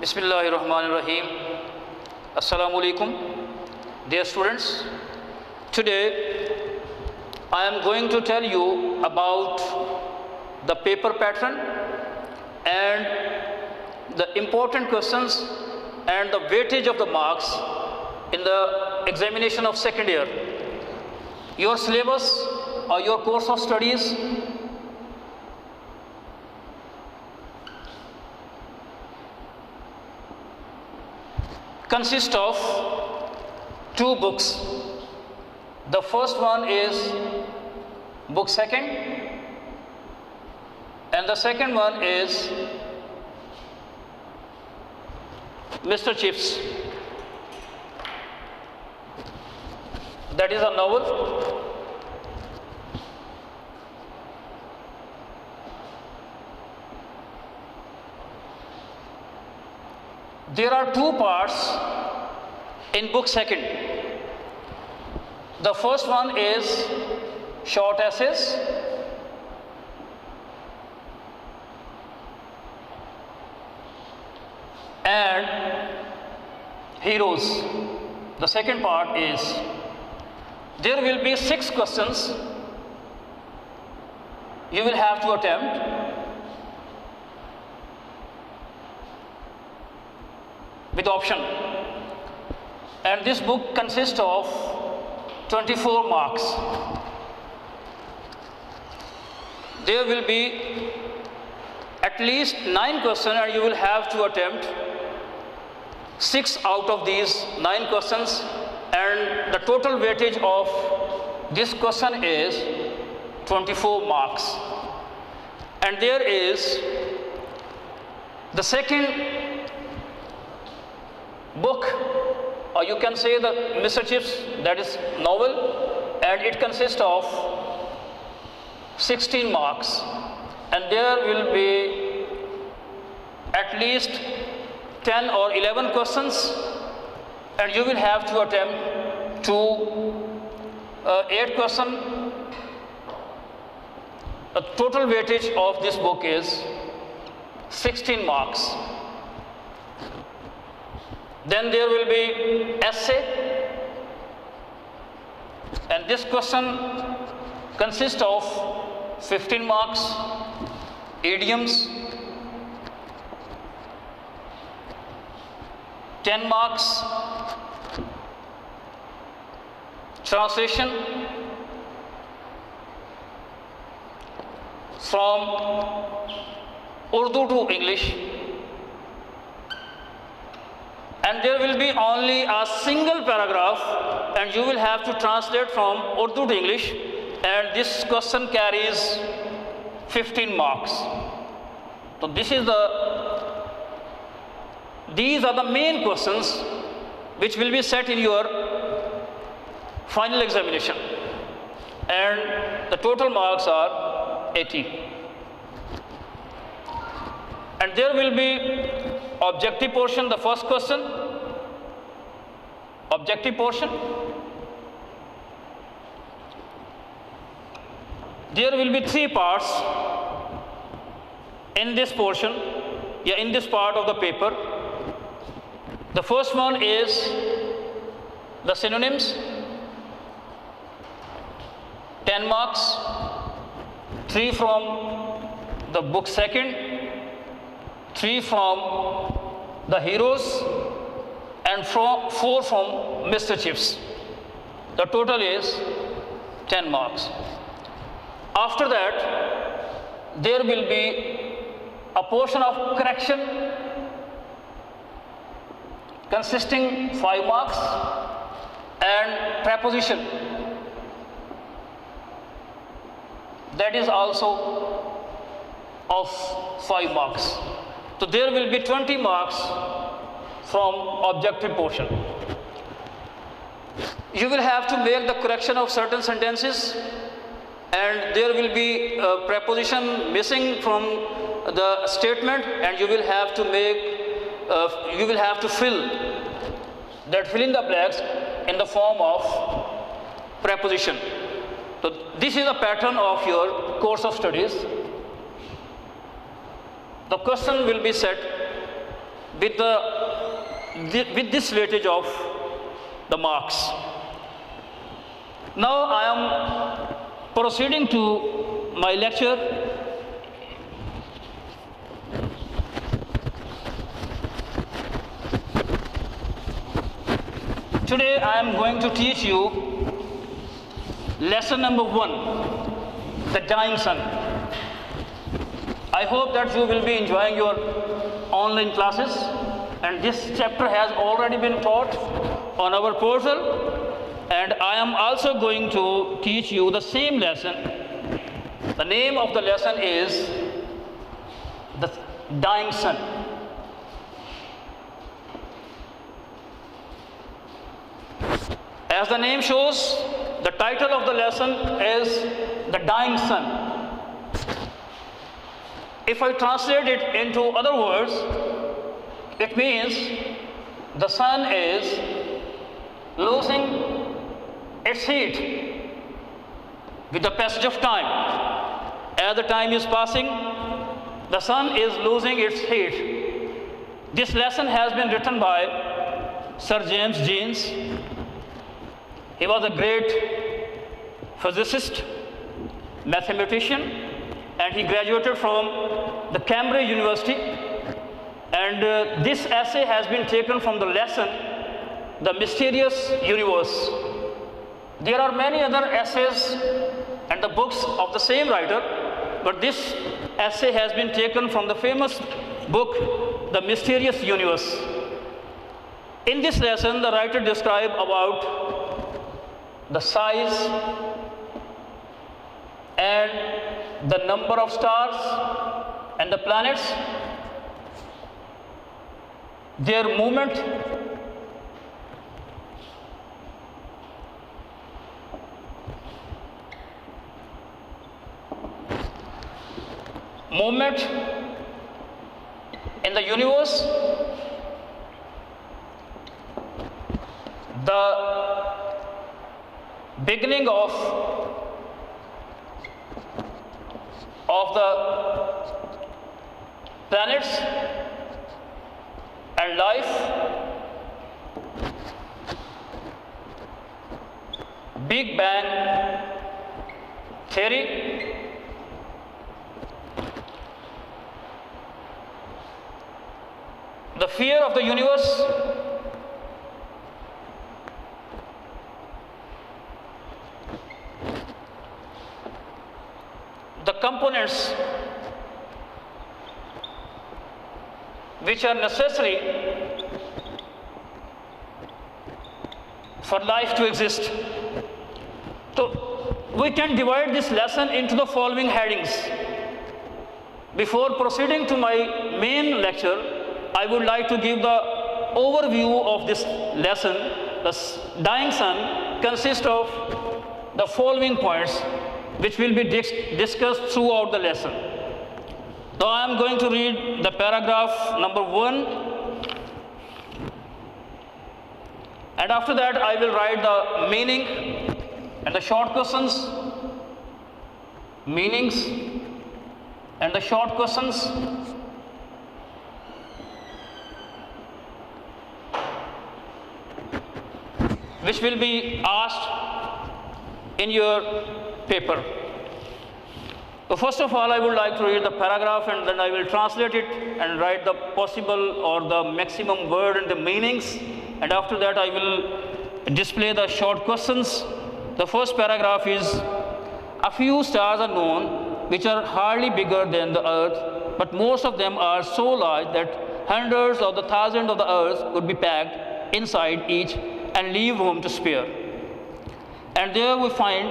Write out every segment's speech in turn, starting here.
Bismillahirrahmanirrahim. Assalamu alaikum. Dear students, today I am going to tell you about the paper pattern and the important questions and the weightage of the marks in the examination of second year. Your syllabus or your course of studies consists of two books. The first one is book second, and the second one is Mr. Chips. That is a novel. There are two parts in book second. The first one is short essays, and heroes. The second part is there will be 6 questions you will have to attempt with option, and this book consists of 24 marks. There will be at least 9 questions and you will have to attempt 6 out of these 9 questions, and the total weightage of this question is 24 marks. And there is the second book, or you can say the Mr. Chips, that is novel, and it consists of 16 marks, and there will be at least 10 or 11 questions, and you will have to attempt 8 questions. The total weightage of this book is 16 marks. Then there will be essay, and this question consists of 15 marks. Idioms, 10 marks. Translation from Urdu to English, and there will be only a single paragraph, and you will have to translate from Urdu to English, and this question carries 15 marks. So these are the main questions which will be set in your final examination, and the total marks are 80. And there will be objective portion. The first question, objective portion. There will be 3 parts in this portion, in this part of the paper. The first one is the synonyms, 10 marks, 3 from the book second, 3 from the heroes, and 4 from Mr. Chips. The total is 10 marks. After that, there will be a portion of correction consisting 5 marks, and preposition, that is also of 5 marks. So there will be 20 marks from objective portion. You will have to make the correction of certain sentences, and there will be a preposition missing from the statement, and you will have to fill in the blanks in the form of preposition. So this is a pattern of your course of studies. The question will be set with with this weightage of the marks. Now I am proceeding to my lecture. Today I am going to teach you lesson number 1, the dying sun. I hope that you will be enjoying your online classes, and this chapter has already been taught on our portal, and I am also going to teach you the same lesson. The name of the lesson is the dying sun. As the name shows, the title of the lesson is the dying sun. If I translate it into other words, it means the sun is losing its heat with the passage of time. As the time is passing, the sun is losing its heat. This lesson has been written by Sir James Jeans. He was a great physicist, mathematician, and he graduated from the Cambridge University. And this essay has been taken from the lesson, The Mysterious Universe. There are many other essays and the books of the same writer, but this essay has been taken from the famous book, The Mysterious Universe. In this lesson, the writer describes about the size and the number of stars and the planets, their movement, in the universe, the beginning of the planets and life, Big Bang theory, the fear of the universe, the components which are necessary for life to exist. So we can divide this lesson into the following headings. Before proceeding to my main lecture, I would like to give the overview of this lesson. The dying sun consists of the following points, which will be discussed throughout the lesson. Now I am going to read the paragraph number 1, and after that I will write the meaning and the short questions, meanings and the short questions, which will be asked in your paper. So first of all, I would like to read the paragraph, and then I will translate it and write the possible or the maximum word and the meanings, and after that I will display the short questions. The first paragraph is: a few stars are known which are hardly bigger than the earth, but most of them are so large that hundreds of the thousands of the earth could be packed inside each and leave room to spare. And there we find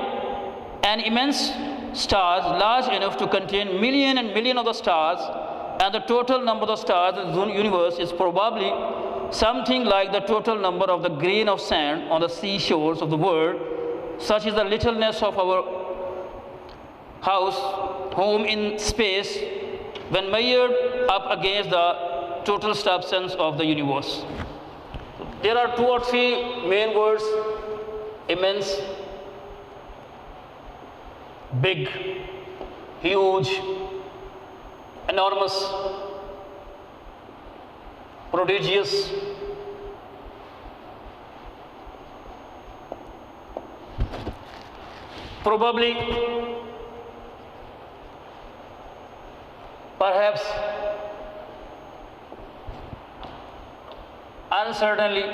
an immense stars large enough to contain million and million of the stars, and the total number of stars in the universe is probably something like the total number of the grain of sand on the seashores of the world. Such is the littleness of our home in space when measured up against the total substance of the universe. There are 2 or 3 main words: immense, big, huge, enormous. prodigious, probably, perhaps, uncertainly,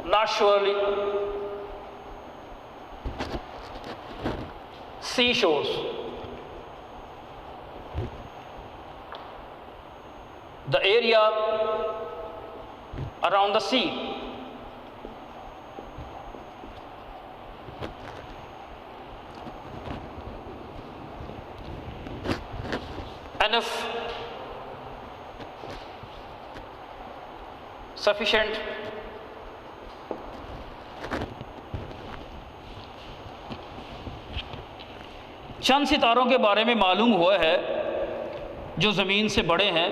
not surely, seashores, the area around the sea, enough, sufficient, चंद सितारों के बारे में मालूम हुआ है जो ज़मीन से बड़े हैं,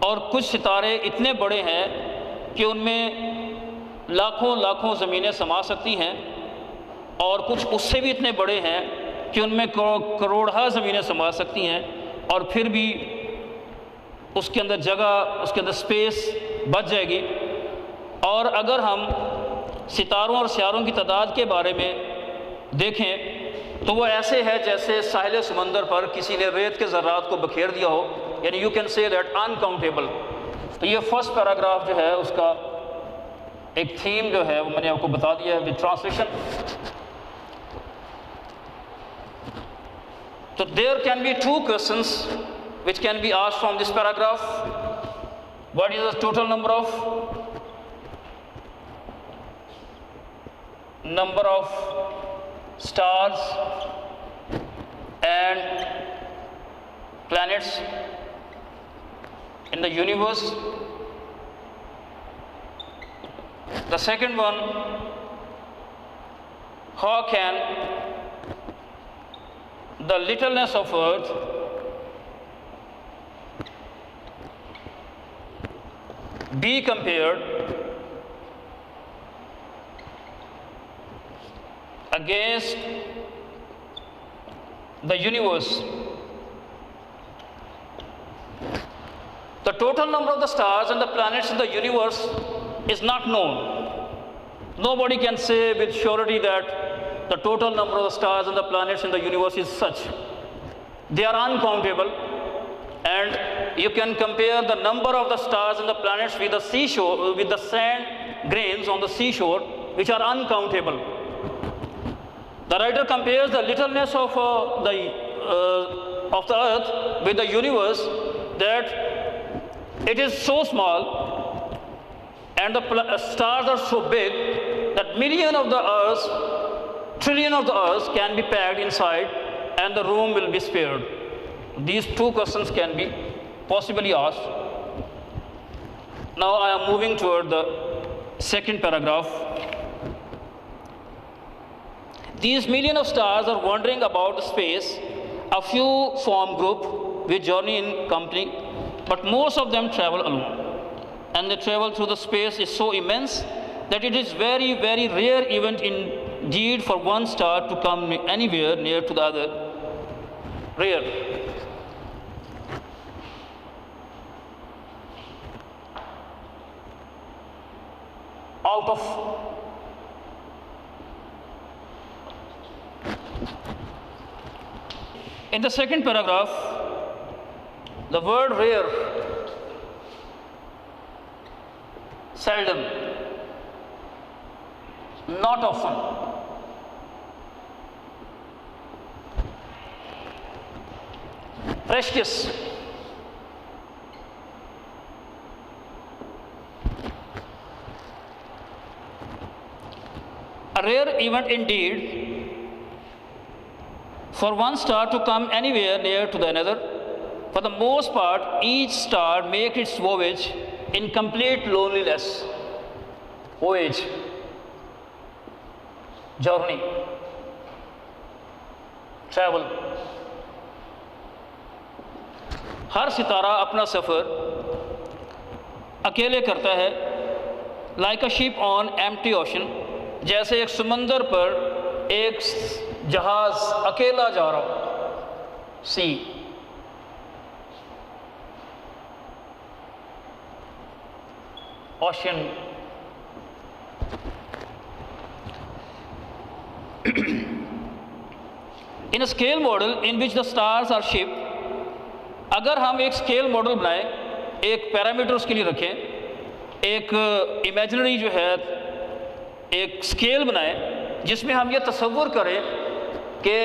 और कुछ सितारे इतने बड़े हैं कि उनमें लाखों लाखों ज़मीनें समा सकती हैं, और कुछ उससे भी इतने बड़े हैं कि उनमें करोड़हा ज़मीनें समा सकती हैं, और फिर भी उसके अंदर जगह, उसके अंदर स्पेस बच जाएगी। और अगर हम सितारों और सियारों की तादाद के बारे में देखें तो वो ऐसे है जैसे साहिल समंदर पर किसी ने रेत के ज़र्रात को बखेर दिया हो, यानी you can say that uncountable. तो ये फर्स्ट पैराग्राफ जो है उसका एक थीम जो है वो मैंने आपको बता दिया है विद ट्रांसलेशन। तो there can be 2 questions which can be asked from this paragraph. What is the total number of stars and planets in the universe? The second one, how can the littleness of Earth be compared against the universe? The total number of the stars and the planets in the universe is not known. Nobody can say with surety that the total number of the stars and the planets in the universe is such. They are uncountable, and you can compare the number of the stars and the planets with the seashore, with the sand grains on the seashore, which are uncountable. The writer compares the littleness of the earth with the universe, that it is so small and the stars are so big that million of the earths, trillion of the earths can be packed inside and the room will be spared. These 2 questions can be possibly asked. Now I am moving toward the second paragraph. These million of stars are wandering about the space. A few form group which journey in company, but most of them travel alone. And they travel through the space is so immense that it is very, very rare event indeed for one star to come anywhere near to the other. Rare. Out of in the second paragraph, the word rare, seldom, not often, precious, a rare event indeed for one star to come anywhere near to the another. For the most part, each star makes its voyage in complete loneliness. Voyage, journey, travel. हर सितारा अपना सफ़र अकेले करता है, like a ship on empty ocean, जैसे एक समंदर पर एक जहाज़ अकेला जा रहा हो, सी ocean. In a scale model in which the stars are shaped, अगर हम एक स्केल मॉडल बनाएं, एक पैरामीटर उसके लिए रखें, एक इमेजिनरी जो है एक स्केल बनाएं जिसमें हम ये तसव्वुर करें कि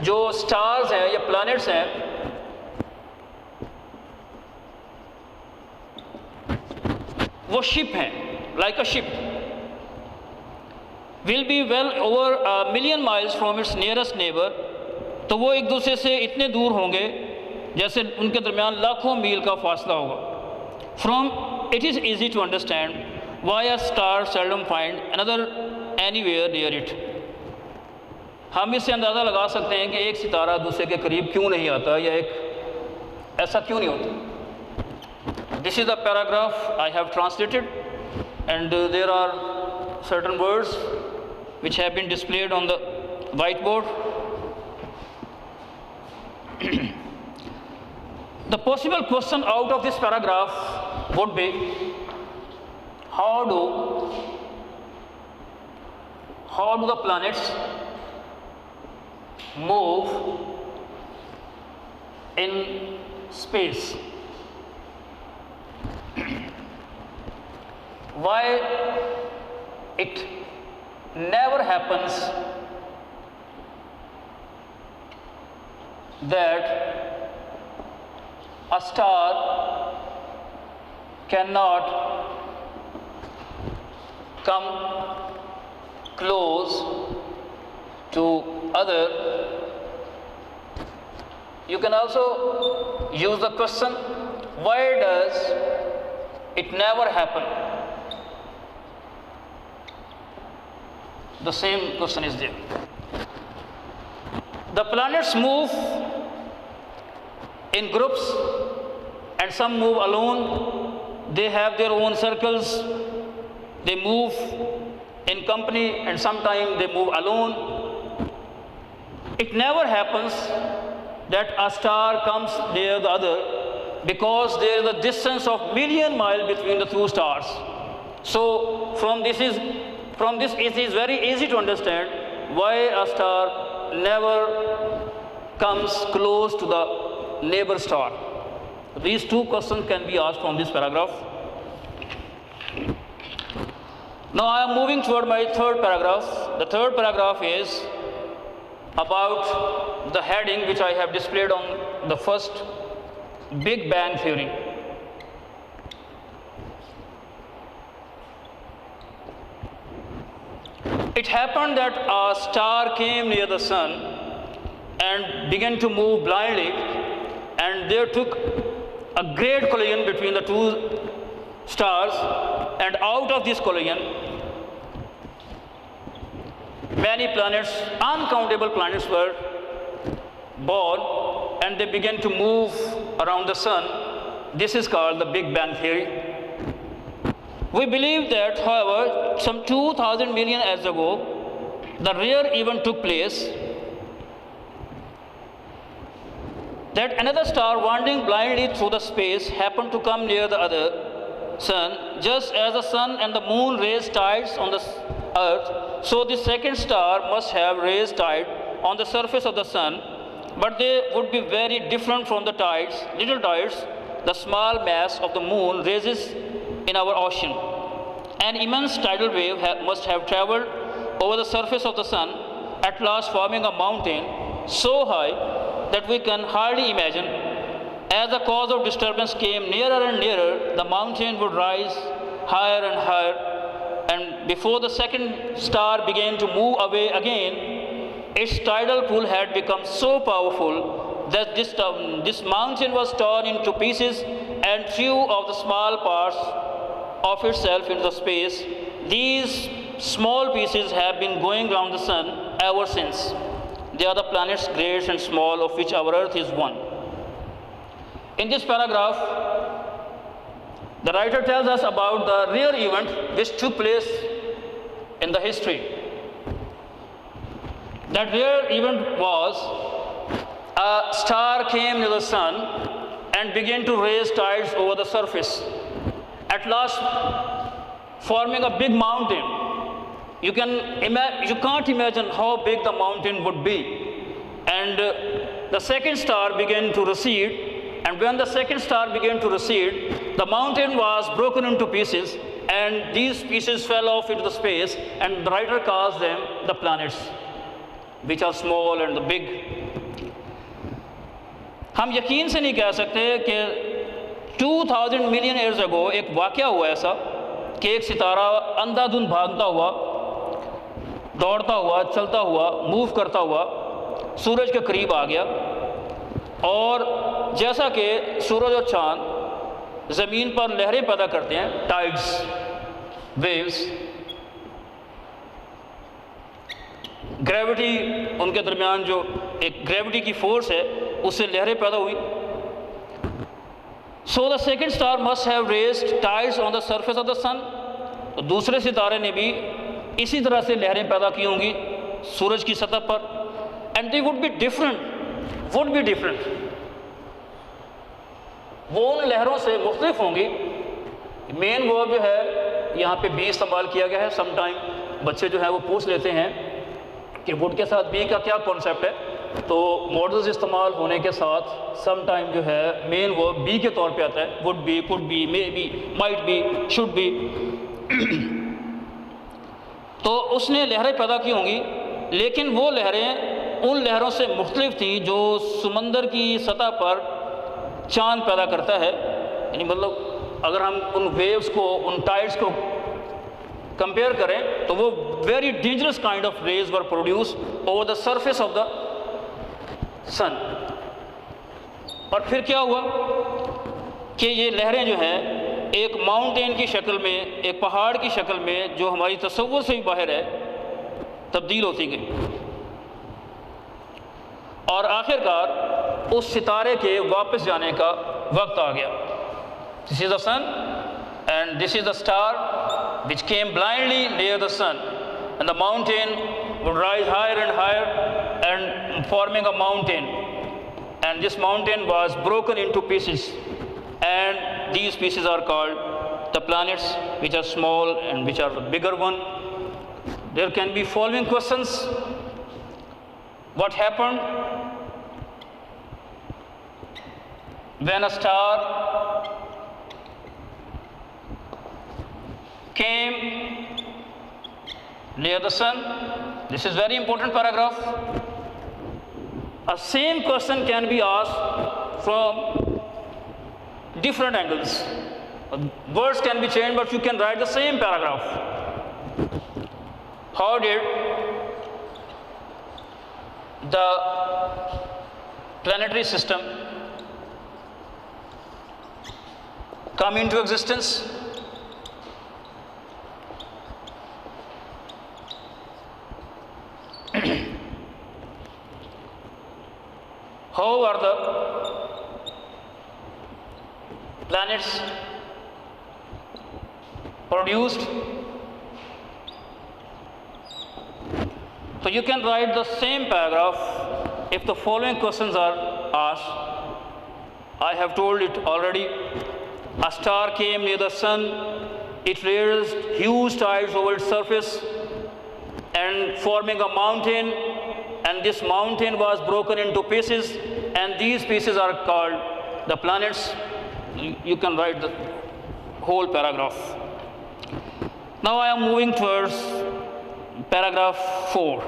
जो स्टार्स हैं या प्लैनेट्स हैं वो शिप हैं, like a ship, will be well over a million miles from its nearest neighbour, तो वो एक दूसरे से इतने दूर होंगे जैसे उनके दरमियान लाखों मील का फासला होगा. From it is easy to understand why a star seldom find another anywhere near it. हम इससे अंदाज़ा लगा सकते हैं कि एक सितारा दूसरे के करीब क्यों नहीं आता या एक ऐसा क्यों नहीं होता. This is the paragraph I have translated and there are certain words which have been displayed on the whiteboard. The possible question out of this paragraph would be, how do the planets move in space? Why it never happens that a star cannot come close to other. You can also use the question, why does it never happen? The same question is there. The planets move in groups and some move alone. They have their own circles. They move in company and sometimes they move alone. It never happens that a star comes near the other because there is a distance of million miles between the two stars. So from this it is very easy to understand why a star never comes close to the neighbor star. These two questions can be asked from this paragraph. Now I am moving toward my third paragraph. The third paragraph is about the heading which I have displayed on the first, Big Bang Theory. It happened that a star came near the sun and began to move blindly, and there took a great collision between the two stars, and out of this collision many planets, uncountable planets were born, and they began to move around the sun. This is called the Big Bang Theory. We believe that, however, some 2000 million years ago, the rare event took place that another star wandering blindly through the space happened to come near the other sun. Just as the sun and the moon raise tides on the earth, so the second star must have raised tide on the surface of the sun, but they would be very different from the tides, little tides, the small mass of the moon raises in our ocean. An immense tidal wave must have traveled over the surface of the sun, at last forming a mountain so high that we can hardly imagine. As the cause of disturbance came nearer and nearer, the mountain would rise higher and higher, and before the second star began to move away again, its tidal pull had become so powerful that this mountain was torn into pieces and threw of the small parts of itself into the space. These small pieces have been going around the sun ever since. They are the planets, great and small, of which our Earth is one. In this paragraph, the writer tells us about the rare event which took place in the history. That rare event was a star came near the sun and began to raise tides over the surface. At at last forming a big mountain. You can't imagine how big the mountain would be. And the second star began to recede, and when the second star began to recede, the mountain was broken into pieces, and these pieces fell off into the space, and the writer calls them the planets, which are small and the big. हम यकीन से नहीं कह सकते कि 2000 million years ago एक वाक़या हुआ ऐसा कि एक सितारा अंधाधुंध भागता हुआ, दौड़ता हुआ, चलता हुआ, मूव करता हुआ सूरज के करीब आ गया, और जैसा कि सूरज और चाँद ज़मीन पर लहरें पैदा करते हैं, टाइड्स, वेव्स, ग्रेविटी, उनके दरमियान जो एक ग्रेविटी की फोर्स है उससे लहरें पैदा हुई. So the second star must have raised tides on the surface of the sun. तो दूसरे सितारे ने भी इसी तरह से लहरें पैदा की होंगी सूरज की सतह पर, and they would be different. वो उन लहरों से मुख्तलिफ होंगी. मेन वर्ब जो है यहाँ पे बी इस्तेमाल किया गया है. सम टाइम बच्चे जो है वो पूछ लेते हैं कि वुड के साथ बी का क्या कॉन्सेप्ट है, तो मॉडल्स इस्तेमाल होने के साथ सम टाइम जो है मेन वर्ब बी के तौर पे आता है. Would be, could be, may be, might be, should be. तो उसने लहरें पैदा की होंगी, लेकिन वो लहरें उन लहरों से मुख्तलिफ थी जो समंदर की सतह पर चांद पैदा करता है. यानी मतलब अगर हम उन वेव्स को, उन टाइड्स को कंपेयर करें तो वो very dangerous kind of rays were produce over the surface of the sun. और फिर क्या हुआ कि ये लहरें जो हैं एक माउंटेन की शक्ल में, एक पहाड़ की शक्ल में जो हमारी तसव्वुर से भी बाहर है, तब्दील होती गई, और आखिरकार उस सितारे के वापस जाने का वक्त आ गया. This is the sun and this is the star which came blindly near the sun, and the mountain would rise higher and higher and forming a mountain, and this mountain was broken into pieces, and these pieces are called the planets, which are small and which are the bigger one. There can be following questions. What happened when a star came near the sun? This is very important paragraph. A same question can be asked from different angles. Words can be changed, but you can write the same paragraph. How did the planetary system come into existence? How are the planets produced? So you can write the same paragraph if the following questions are asked. I have told it already. A star came near the sun. It raised huge tides over its surface and forming a mountain, and this mountain was broken into pieces, and these pieces are called the planets. You can write the whole paragraph. Now I am moving towards paragraph 4.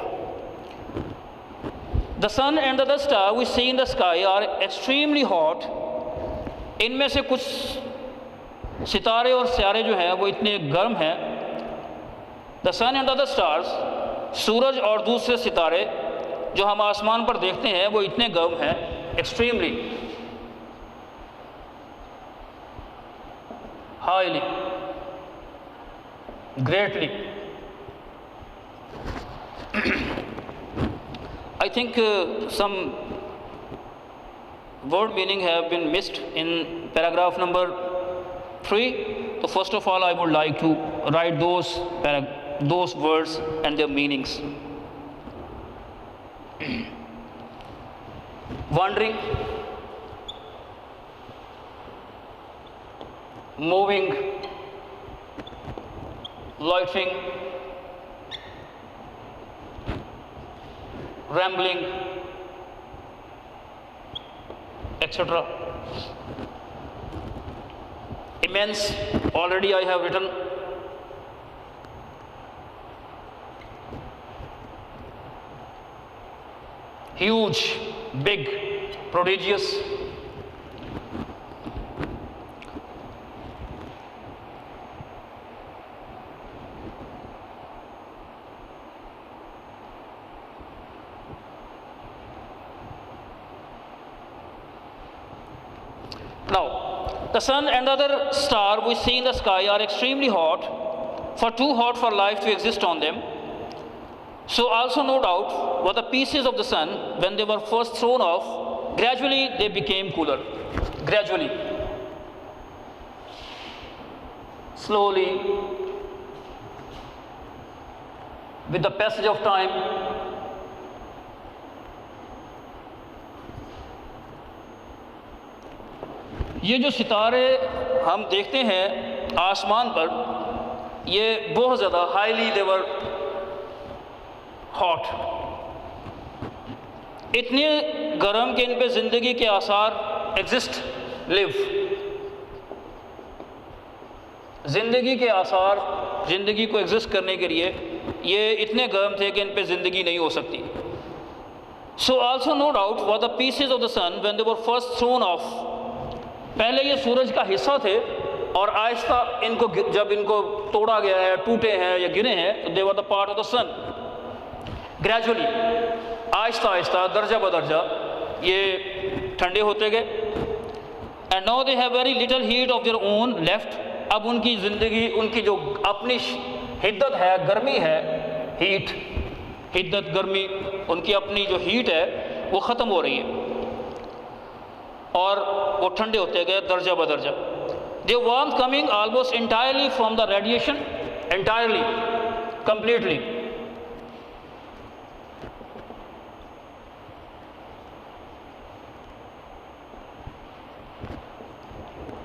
The sun and the star we see in the sky are extremely hot. इनमें से कुछ सितारे और सियारे जो हैं वो इतने गर्म हैं. The sun and the stars, सूरज और दूसरे सितारे जो हम आसमान पर देखते हैं वो इतने गर्म हैं, extremely, highly, greatly. I think some word meaning have been missed in paragraph number 3. So first of all, I would like to write those words and their meanings. Wandering, moving, loitering, rambling, etc. Immense, already I have written. Huge, big, prodigious. Now, the sun and other star we see in the sky are extremely hot, for too hot for life to exist on them. So also no doubt were the pieces of the sun when they were first thrown off, gradually they became cooler. Gradually. Slowly, with the passage of time, ये जो सितारे हम देखते हैं आसमान पर, ये बहुत ज़्यादा हाईली देवर हॉट, इतने गर्म कि इन पे ज़िंदगी के आसार एग्जिस्ट, लिव, ज़िंदगी के आसार, ज़िंदगी को एग्जिस्ट करने के लिए ये इतने गर्म थे कि इन पे ज़िंदगी नहीं हो सकती. So also no doubt were the pieces of the sun when they were first thrown off. पहले ये सूरज का हिस्सा थे और आहिस्ता इनको, जब इनको तोड़ा गया है, टूटे हैं या गिरे हैं, तो they were the part of the sun. Gradually, आहिस्ता आहिस्ता, दर्जा बदर्जा ये ठंडे होते गए. And now they have very little heat of their own left. अब उनकी ज़िंदगी, उनकी जो अपनी हिद्दत है, गर्मी है, हीट, हिद्दत, गर्मी, उनकी अपनी जो हीट है वो ख़त्म हो रही है और वो ठंडे होते गए दर्जा बदर्जा. They warmth coming almost entirely from the radiation, entirely, completely.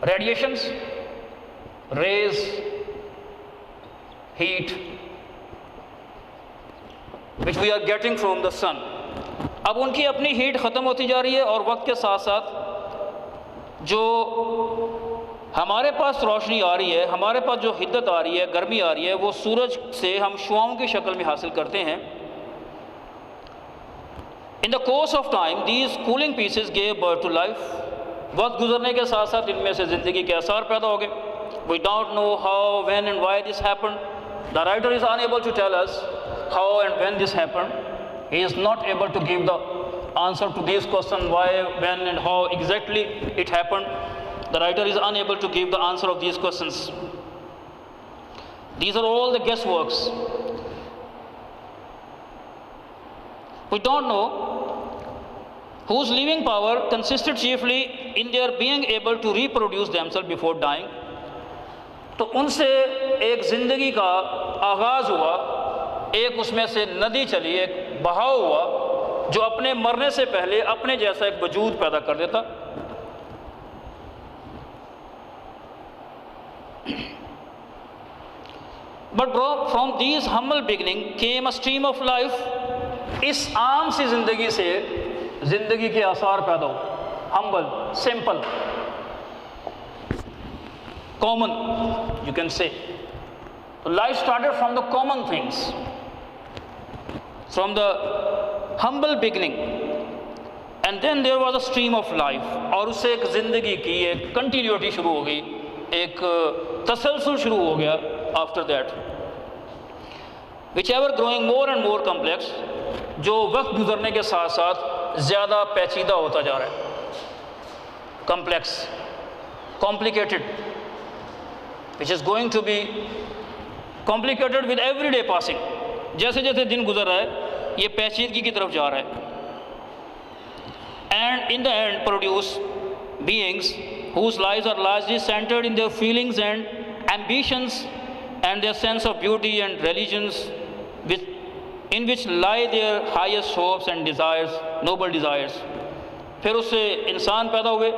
Radiations, rays, heat, which we are getting from the sun. अब उनकी अपनी हीट ख़त्म होती जा रही है और वक्त के साथ साथ जो हमारे पास रोशनी आ रही है, हमारे पास जो हिद्दत आ रही है, गर्मी आ रही है, वो सूरज से हम शुआओं की शक्ल में हासिल करते हैं. In the course of time, these cooling pieces gave birth to life. वक्त गुजरने के साथ साथ इनमें से ज़िंदगी के आसार पैदा हो गए. We don't know how, when and why this happened. The writer is unable to tell us how and when this happened. He is not able to give the answer to these questions, why, when and how exactly it happened. The writer is unable to give the answer of these questions. These are all the guessworks. We don't know whose living power consisted chiefly in their being able to reproduce themselves before dying. तो उनसे एक ज़िंदगी का आगाज़ हुआ, एक उसमें से नदी चली, एक बहाव हुआ जो अपने मरने से पहले अपने जैसा एक वजूद पैदा कर देता. But from these humble beginning came a stream of life. इस आम सी ज़िंदगी से ज़िंदगी के आसार पैदा हो. Humble, simple, common, you can say. So life started from the common things, from the humble beginning, and then there was a stream of life. और उससे एक ज़िंदगी की एक कंटिन्यूटी शुरू हो गई, एक तसलसल शुरू हो गया. After that, which ever growing more and more complex, जो वक्त गुजरने के साथ साथ ज़्यादा पेचीदा होता जा रहा है. Complex, complicated, which is going to be complicated with every day passing. जैसे जैसे दिन गुजर रहा है ये पेचीदगी की तरफ जा रहा है. And in the end produce beings whose lives are largely centered in their feelings and ambitions and their sense of beauty and religions, in which lie their highest hopes and desires, noble desires. फिर उससे इंसान पैदा हुए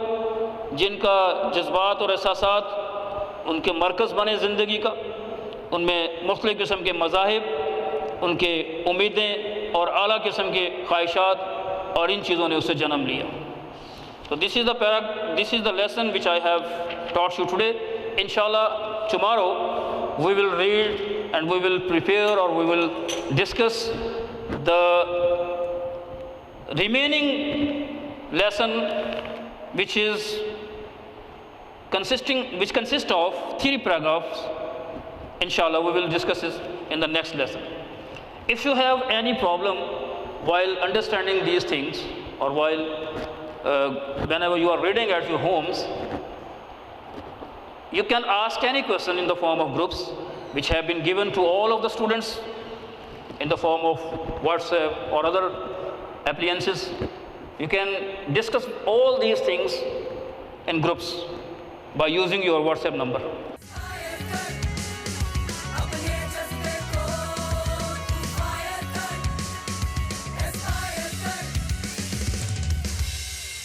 जिनका जज्बात और एहसासात उनके मरकज़ बने ज़िंदगी का, उनमें मुख्तलिफ़ किस्म के मज़ाहिब, उनके उम्मीदें और आला किस्म के ख्वाहिशात और इन चीज़ों ने उससे जन्म लिया। So this is the lesson which I have taught you today. Inshallah, tomorrow we will read and we will prepare or we will discuss the remaining lesson, which consists of 3 paragraphs. Inshallah, we will discuss this in the next lesson. If you have any problem while understanding these things, or while whenever you are reading at your homes, you can ask any question in the form of groups, which have been given to all of the students in the form of WhatsApp or other appliances. You can discuss all these things in groups by using your WhatsApp number.